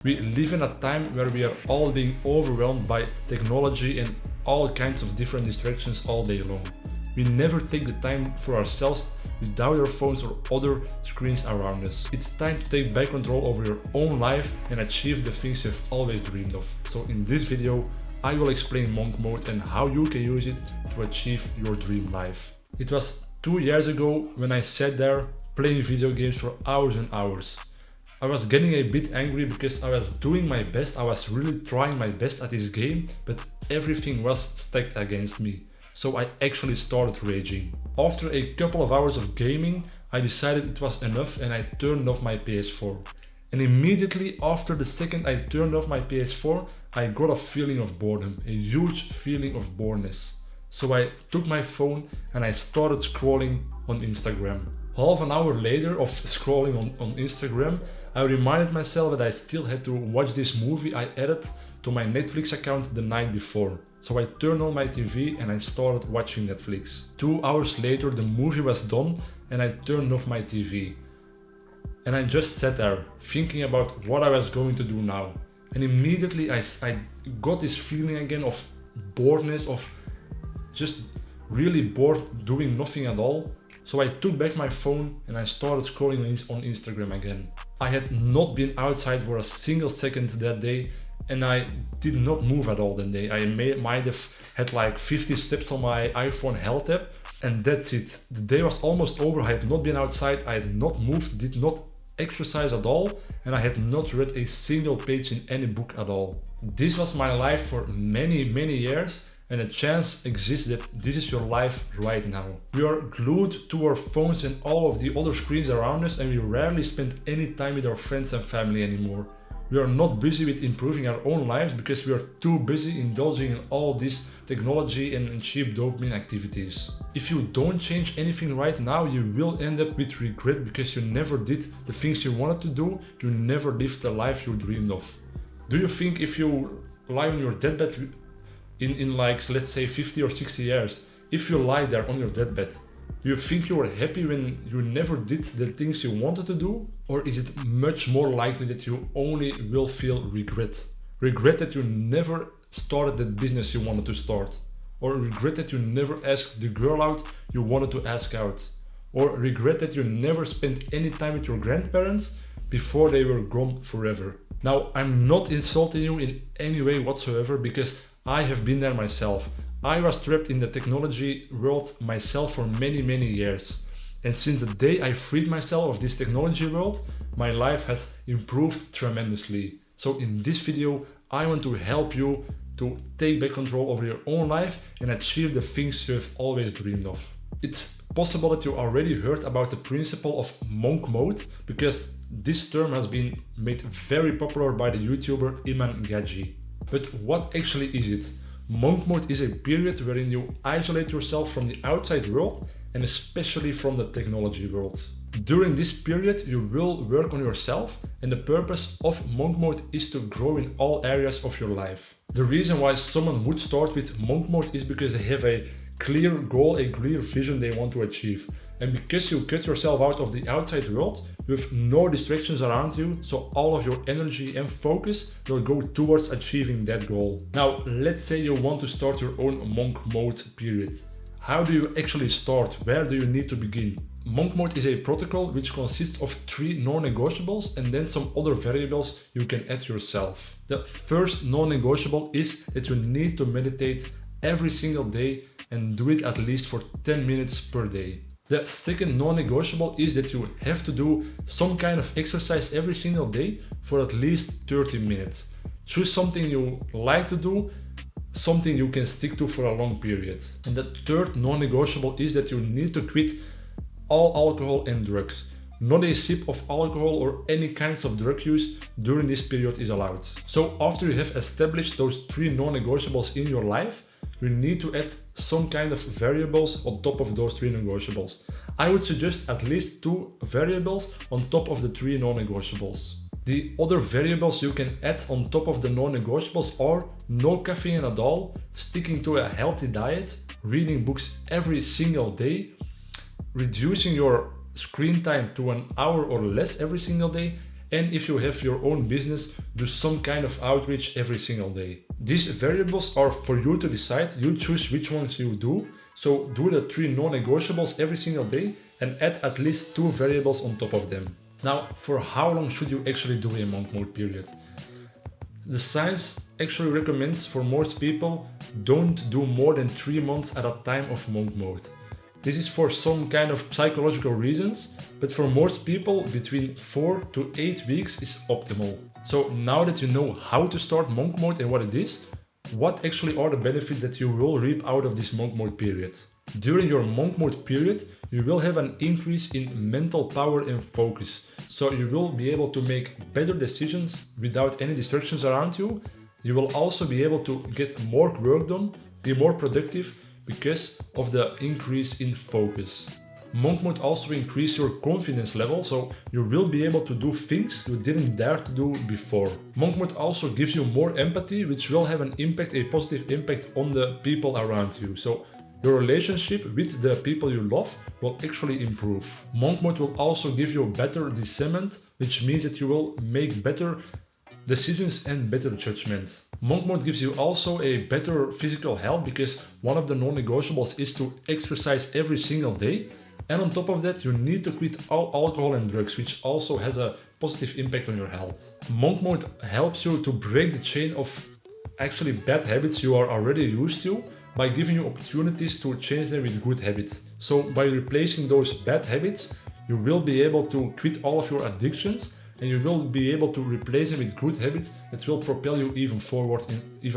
We live in a time where we are all being overwhelmed by technology and all kinds of different distractions all day long. We never take the time for ourselves without our phones or other screens around us. It's time to take back control over your own life and achieve the things you've always dreamed of. So in this video, I will explain Monk Mode and how you can use it to achieve your dream life. It was 2 years ago when I sat there playing video games for hours and hours. I was getting a bit angry because I was doing my best, I was really trying my best at this game, but everything was stacked against me. So I actually started raging. After a couple of hours of gaming, I decided it was enough and I turned off my PS4. And immediately after the second I turned off my PS4, I got a feeling of boredom, a huge feeling of boredness. So I took my phone and I started scrolling on Instagram. Half an hour later of scrolling on Instagram, I reminded myself that I still had to watch this movie I added to my Netflix account the night before. So I turned on my TV and I started watching Netflix. 2 hours later the movie was done and I turned off my TV. And I just sat there thinking about what I was going to do now. And immediately I got this feeling again of boredness, of just really bored doing nothing at all. So I took back my phone and I started scrolling on Instagram again. I had not been outside for a single second that day and I did not move at all that day. I might have had like 50 steps on my iPhone health app and that's it. The day was almost over. I had not been outside, I had not moved, did not exercise at all, and I had not read a single page in any book at all. This was my life for many years. And a chance exists that this is your life right now. We are glued to our phones and all of the other screens around us and we rarely spend any time with our friends and family anymore. We are not busy with improving our own lives because we are too busy indulging in all this technology and cheap dopamine activities. If you don't change anything right now, you will end up with regret because you never did the things you wanted to do, you never lived the life you dreamed of. Do you think if you lie on your deathbed in like, let's say 50 or 60 years, if you lie there on your deathbed, do you think you were happy when you never did the things you wanted to do? Or is it much more likely that you only will feel regret? Regret that you never started that business you wanted to start? Or regret that you never asked the girl out you wanted to ask out? Or regret that you never spent any time with your grandparents before they were gone forever? Now, I'm not insulting you in any way whatsoever because I have been there myself. I was trapped in the technology world myself for many years. And since the day I freed myself of this technology world, my life has improved tremendously. So in this video, I want to help you to take back control over your own life and achieve the things you have always dreamed of. It's possible that you already heard about the principle of Monk Mode because this term has been made very popular by the YouTuber Iman Gadzhi. But what actually is it? Monk Mode is a period wherein you isolate yourself from the outside world and especially from the technology world. During this period you will work on yourself and the purpose of Monk Mode is to grow in all areas of your life. The reason why someone would start with Monk Mode is because they have a clear goal, a clear vision they want to achieve. And because you cut yourself out of the outside world, you have no distractions around you, so all of your energy and focus will go towards achieving that goal. Now, let's say you want to start your own Monk Mode period. How do you actually start? Where do you need to begin? Monk Mode is a protocol which consists of 3 non-negotiables and then some other variables you can add yourself. The first non-negotiable is that you need to meditate every single day and do it at least for 10 minutes per day. The second non-negotiable is that you have to do some kind of exercise every single day for at least 30 minutes. Choose something you like to do, something you can stick to for a long period. And the third non-negotiable is that you need to quit all alcohol and drugs. Not a sip of alcohol or any kinds of drug use during this period is allowed. So after you have established those 3 non-negotiables in your life, you need to add some kind of variables on top of those 3 negotiables. I would suggest at least 2 variables on top of the 3 non-negotiables. The other variables you can add on top of the non-negotiables are no caffeine at all, sticking to a healthy diet, reading books every single day, reducing your screen time to 1 hour or less every single day, and if you have your own business, do some kind of outreach every single day. These variables are for you to decide. You choose which ones you do. So do the 3 non-negotiables every single day and add at least 2 variables on top of them. Now, for how long should you actually do a monk mode period? The science actually recommends for most people don't do more than 3 months at a time of monk mode. This is for some kind of psychological reasons, but for most people between 4 to 8 weeks is optimal. So now that you know how to start monk mode and what it is, what actually are the benefits that you will reap out of this monk mode period? During your monk mode period, you will have an increase in mental power and focus. So you will be able to make better decisions without any distractions around you. You will also be able to get more work done, be more productive because of the increase in focus. Monk mode also increases your confidence level, so you will be able to do things you didn't dare to do before. Monk mode also gives you more empathy, which will have a positive impact on the people around you. So your relationship with the people you love will actually improve. Monk mode will also give you better discernment, which means that you will make better decisions and better judgment. Monk mode gives you also a better physical health because one of the non-negotiables is to exercise every single day. And on top of that, you need to quit all alcohol and drugs, which also has a positive impact on your health. Monk mode helps you to break the chain of actually bad habits you are already used to by giving you opportunities to change them with good habits. So by replacing those bad habits, you will be able to quit all of your addictions and you will be able to replace them with good habits that will propel you even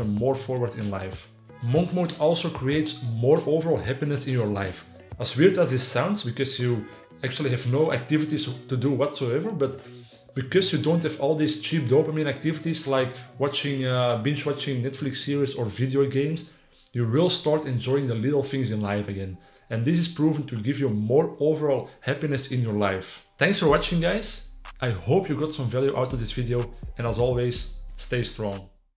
more forward in life. Monk mode also creates more overall happiness in your life. As weird as this sounds, because you actually have no activities to do whatsoever, but because you don't have all these cheap dopamine activities like binge watching Netflix series or video games, you will start enjoying the little things in life again. And this is proven to give you more overall happiness in your life. Thanks for watching, guys. I hope you got some value out of this video, and as always, stay strong.